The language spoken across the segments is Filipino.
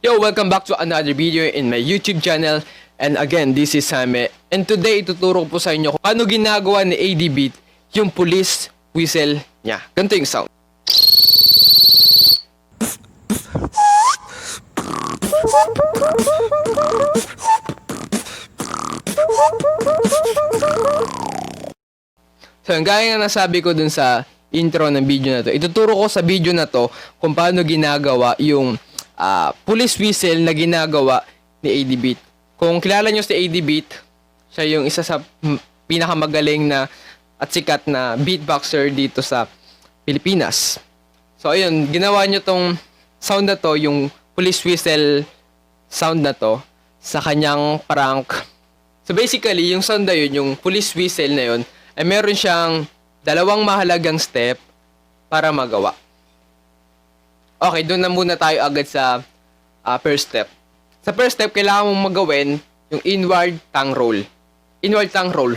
Yo, welcome back to another video in my YouTube channel. And again, this is Same. And today, ituturo ko po sa inyo kung paano ginagawa ni AD Beat yung police whistle niya. Ganito yung sound. So, gaya nga nasabi ko dun sa intro ng video na to, ituturo ko sa video na to kung paano ginagawa yung police whistle na ginagawa ni AD Beat. Kung kilala nyo si AD Beat, siya yung isa sa pinakamagaling na at sikat na beatboxer dito sa Pilipinas. So ayun, ginawa nyo tong sound na to, yung police whistle sound na to, sa kanyang prank. So basically, yung sound na yun, yung police whistle na yun, ay meron siyang dalawang mahalagang step para magawa. Okay, doon na muna tayo agad sa first step. Sa first step, kailangan mong magawin yung inward tongue roll. Inward tongue roll.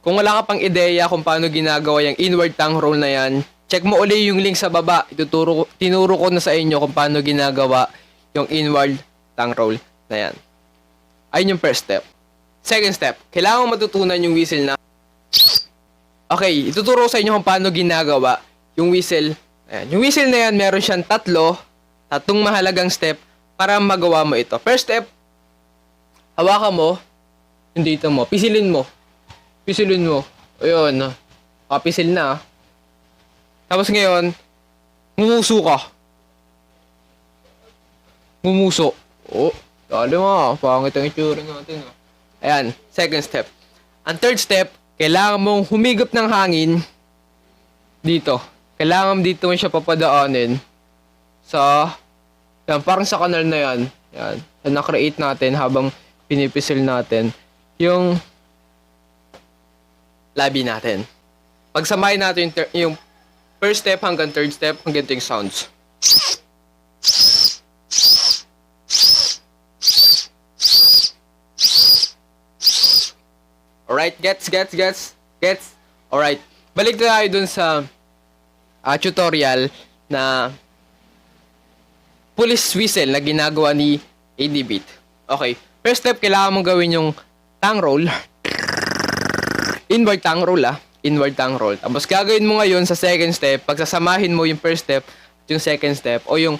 Kung wala ka pang ideya kung paano ginagawa yung inward tongue roll na yan, check mo uli yung link sa baba. Tinuro ko na sa inyo kung paano ginagawa yung inward tongue roll na yan. Ayun yung first step. Second step, kailangan matutunan yung whistle na. Okay, ituturo ko sa inyo kung paano ginagawa yung whistle. Ayan. Yung whistle na yan, meron siyang tatlong mahalagang step para magawa mo ito. First step, hawakan mo yung dito mo. Pisilin mo. Ayun. Pisil na. Tapos ngayon, ngumuso ka. Ngumuso. Oh, dali mo. Pangit ang itsura natin. Ayan, second step. Ang third step, kailangan mong humigop ng hangin dito. Kailangan dito mo siya papadaanin sa, yan, parang sa kanal na yan. Yan. So, na-create natin habang pinipisil natin yung labi natin. Pagsamahin natin yung first step hanggang third step, hanggang yung sounds. Alright, gets. Alright, balik tayo dun sa tutorial na police whistle na ginagawa ni AD Beat. Okay, first step, kailangan mong gawin yung tongue roll. Inward tongue roll, Inward tongue roll. Tapos gagawin mo ngayon sa second step, pagsasamahin mo yung first step at yung second step, o yung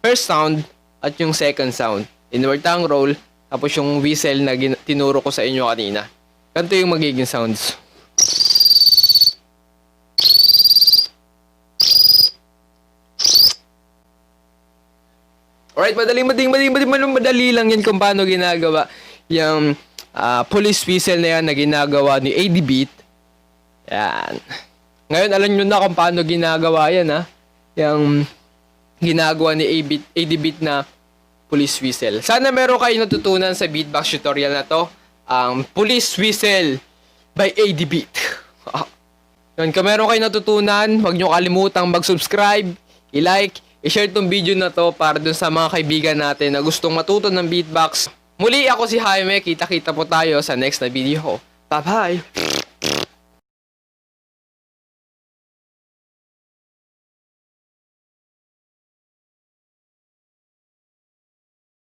first sound at yung second sound. Inward tongue roll, tapos yung whistle na tinuro ko sa inyo kanina. Ganito yung magiging sounds. Alright, madali lang yan kung paano ginagawa yung police whistle na yan na ginagawa ni AD Beat. Yan. Ngayon, alam nyo na kung paano ginagawa yan, yung ginagawa ni AD Beat na police whistle. Sana meron kayo natutunan sa beatbox tutorial na to. Police whistle by AD Beat. Yun, kung meron kayo natutunan, huwag nyo kalimutang mag-subscribe, i-like, i-share tong video na to para dun sa mga kaibigan natin na gustong matuto ng beatbox. Muli ako si Jaime, kita-kita po tayo sa next na video ko. Bye-bye!